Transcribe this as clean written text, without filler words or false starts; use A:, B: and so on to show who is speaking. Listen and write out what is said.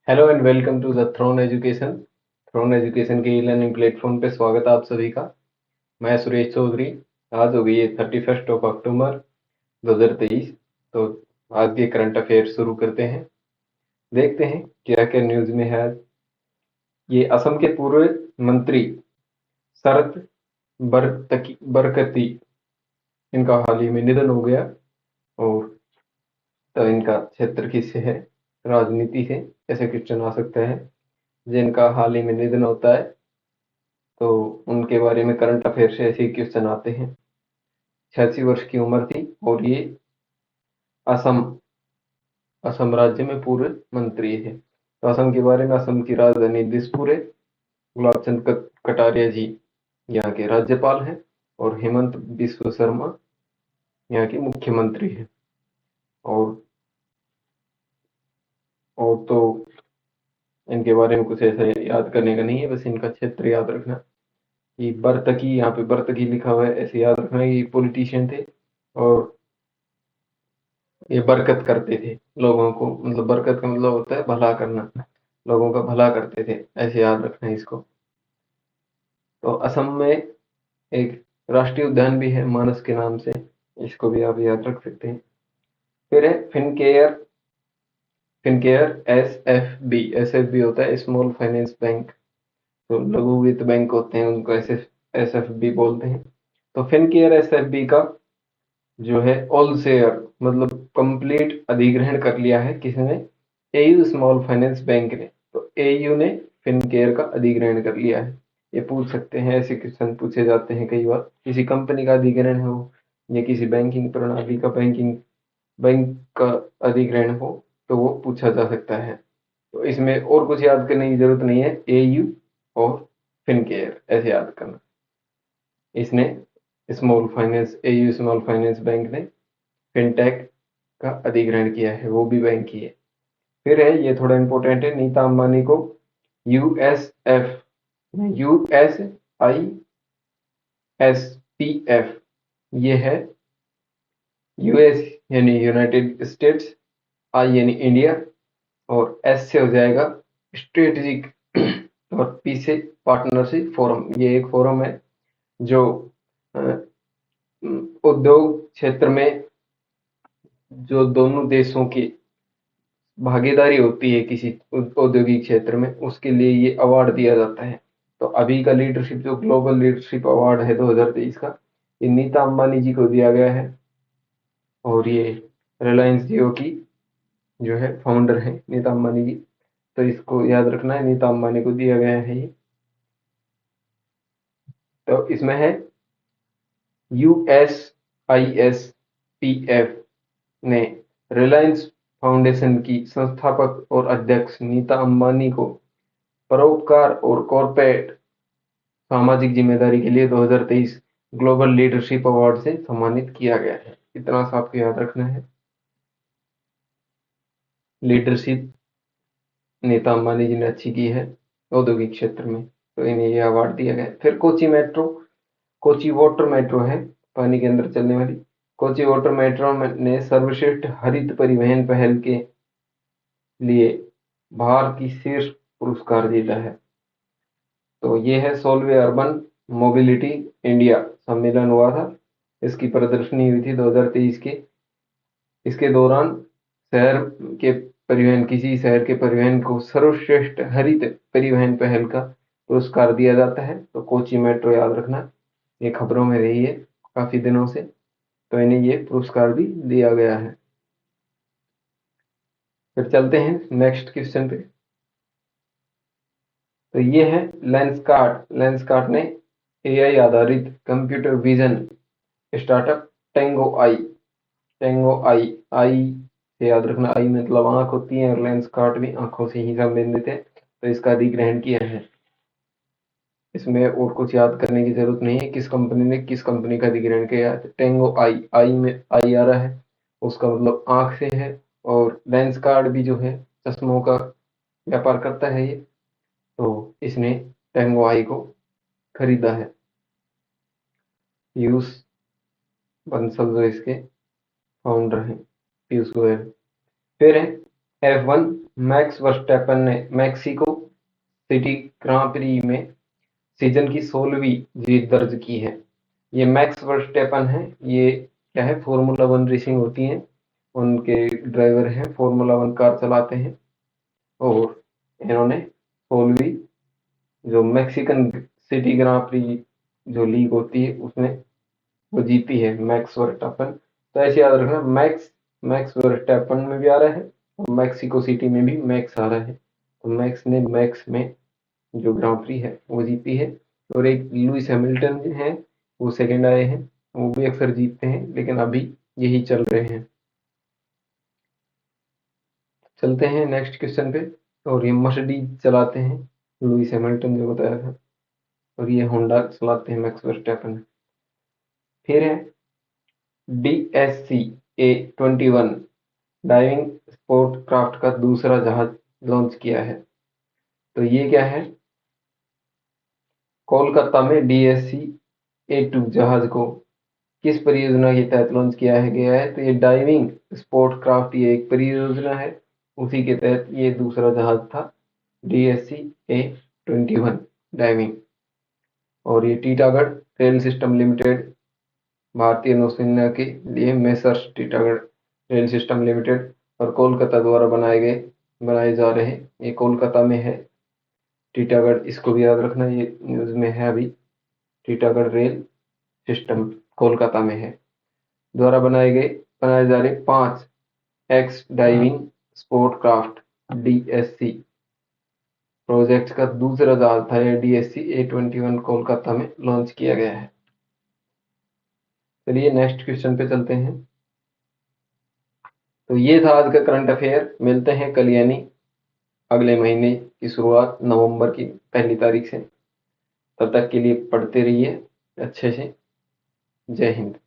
A: Hello and welcome to the Throne Education. Throne Education के e learning platform पे स्वागत है आप सभी का। मैं सुरेश चौधरी। आज हो गई है 31 अक्टूबर 2023। तो आज के करंट अफेयर शुरू करते हैं। देखते हैं क्या क्या न्यूज में है आज। ये असम के पूर्व मंत्री शरद बरकती, इनका हाल ही में निधन हो गया। और तो इनका क्षेत्र किससे है, राजनीति से ऐसे क्वेश्चन आ सकता है। जिनका हाल ही में निधन होता है तो उनके बारे में करंट अफेयर से ऐसे क्वेश्चन आते हैं। 86 वर्ष की उम्र थी और ये असम असम राज्य में पूर्व मंत्री है। तो असम के बारे में, असम की राजधानी दिसपुर है। गुलाब चंद कटारिया जी यहाँ के राज्यपाल हैं और हेमंत बिस्व शर्मा यहाँ के मुख्यमंत्री हैं। और तो इनके बारे में कुछ ऐसा याद करने का नहीं है, बस इनका क्षेत्र याद रखना। कि बर्तकी, यहाँ पे बर्तकी लिखा हुआ है, ऐसे याद रखना। ये पॉलिटिशियन थे और ये बरकत करते थे लोगों को, मतलब बरकत का मतलब होता है भला करना, लोगों का भला करते थे, ऐसे याद रखना है इसको। तो असम में एक राष्ट्रीय उद्यान भी है मानस के नाम से, इसको भी आप याद रख सकते हैं। फिर है Fincare. Fincare S F B होता है स्मॉल फाइनेंस बैंक। तो लघु वित्त बैंक होते हैं उनको एस एफ बी बोलते हैं। तो फिनकेयर एस एफ बी का जो है ऑल शेयर, मतलब कंप्लीट अधिग्रहण कर लिया है किसने, एयू स्मॉल फाइनेंस बैंक ने। तो एयू ने फिनकेयर का अधिग्रहण कर लिया है। ये पूछ सकते हैं, ऐसे क्वेश्चन पूछे जाते हैं कई बार। किसी कंपनी का अधिग्रहण हो या किसी बैंकिंग प्रणाली का बैंक का अधिग्रहण हो तो वो पूछा जा सकता है। तो इसमें और कुछ याद करने की जरूरत नहीं है, एयू और फिनकेयर ऐसे याद करना। इसने एयू स्मॉल फाइनेंस बैंक ने फिनटेक का अधिग्रहण किया है, वो भी बैंक ही है। फिर है, ये थोड़ा इंपॉर्टेंट है, नीता अंबानी को यूएसएफ USISPF, ये है यूएस यानी यूनाइटेड स्टेट्स, आई यानी इंडिया और एस से हो जाएगा स्ट्रेटेजिक और पी से पार्टनरशिप फोरम। ये एक फोरम है जो उद्योग क्षेत्र में जो दोनों देशों की भागीदारी होती है किसी औद्योगिक क्षेत्र में, उसके लिए ये अवार्ड दिया जाता है। तो अभी का लीडरशिप, जो ग्लोबल लीडरशिप अवार्ड है 2023 का, ये नीता अंबानी जी को दिया गया है। और ये रिलायंस जियो की जो है फाउंडर है नीता अंबानी जी। तो इसको याद रखना है, नीता अंबानी को दिया गया है ये। तो इसमें है USISPF ने रिलायंस फाउंडेशन की संस्थापक और अध्यक्ष नीता अंबानी को परोपकार और कॉर्पोरेट सामाजिक जिम्मेदारी के लिए 2023 ग्लोबल लीडरशिप अवार्ड से सम्मानित किया गया है। इतना सा आपको याद रखना है। लीडरशिप नीता अंबानी जी ने अच्छी की है औद्योगिक क्षेत्र में, तो इन्हें ये अवार्ड दिया गया है। फिर कोची वाटर मेट्रो है, पानी के अंदर चलने वाली। कोची वाटर मेट्रो ने सर्वश्रेष्ठ हरित परिवहन पहल के लिए भारत की शीर्ष पुरस्कार जीता है। तो ये है 16वें अर्बन मोबिलिटी इंडिया सम्मेलन हुआ था, इसकी प्रदर्शनी हुई थी 2023 के। इसके दौरान शहर के किसी शहर के परिवहन को सर्वश्रेष्ठ हरित परिवहन पहल का पुरस्कार दिया जाता है। तो कोची मेट्रो याद रखना, ये खबरों में रही है काफी दिनों से, तो इन्हें ये पुरस्कार भी दिया गया है। फिर चलते हैं नेक्स्ट क्वेश्चन पे। तो ये है लेंसकार्ट ने एआई आधारित कंप्यूटर विजन स्टार्टअप टेंगो आई आई से याद रखना, आई मतलब आंख होती है और लेंसकार्ट भी आंखों से ही संबंधित है। तो इसका अधिग्रहण किया है। इसमें और कुछ याद करने की जरूरत नहीं है, किस कंपनी का अधिग्रहण किया है। टेंगो आई में आई आ रहा है, उसका मतलब आंख से है। और लेंसकार्ट भी जो है चश्मों का व्यापार करता है ये। तो इसने टेंगो आई को खरीदा है। पीयूष बंसल जो इसके फाउंडर हैं, पीयूष गोयल। फिर है F1 मैक्स वर्स्टैपन ने मैक्सिको सिटी ग्रां प्री में सीजन की 16वीं जीत दर्ज की है। ये मैक्स वर्स्टैपन है, ये क्या है, फॉर्मूला वन रेसिंग होती है, उनके ड्राइवर हैं, फॉर्मूला वन कार चलाते हैं और इन्होंने 16वीं जो मैक्सिकन सिटी ग्रां प्री जो लीग होती है उसमें वो जीती है मैक्स वर्स्टैपन। तो ऐसे याद रखना, मैक्स मैक्स वर्स्टैपन में भी आ रहा है और मैक्सिको सिटी में भी मैक्स आ रहा है। तो मैक्स ने मैक्स में जो ग्रां प्री है वो जीती है। और एक लुइस हैमिल्टन है, वो सेकंड आए हैं, वो भी अक्सर जीतते हैं लेकिन अभी यही चल रहे हैं। चलते हैं नेक्स्ट क्वेश्चन पे। और ये मर्सिडीज चलाते हैं लुइस हैमिल्टन जो बताया था, और ये होंडा चलाते हैं मैक्स वर्स्टैपन। फिर है DSC A21 diving sport craft का दूसरा जहाज लॉन्च किया है। तो ये क्या है, कोलकाता में DSC A2 जहाज को किस परियोजना के तहत लॉन्च किया है गया है। तो ये डाइविंग स्पोर्ट क्राफ्ट ये एक परियोजना है, उसी के तहत ये दूसरा जहाज था DSC A21 डाइविंग। और ये टीटागढ़ रेल सिस्टम लिमिटेड, भारतीय नौसेना के लिए messrs Titagarh rail system limited और कोलकाता द्वारा बनाए जा रहे हैं। ये कोलकाता में है टीटागढ़, इसको भी याद रखना, ये न्यूज में है अभी। टीटागढ़ रेल सिस्टम कोलकाता में है। द्वारा बनाए जा रहे 5 x diving sport craft DSC project का दूसरा जहाज था ये DSC A21 कोलकाता में लॉन्च किया गया है। चलिए नेक्स्ट क्वेश्चन पे चलते हैं। तो ये था आज का करंट अफेयर। मिलते हैं कल यानी अगले महीने की शुरुआत नवंबर की 1 तारीख से। तब तक के लिए पढ़ते रहिए अच्छे से। जय हिंद।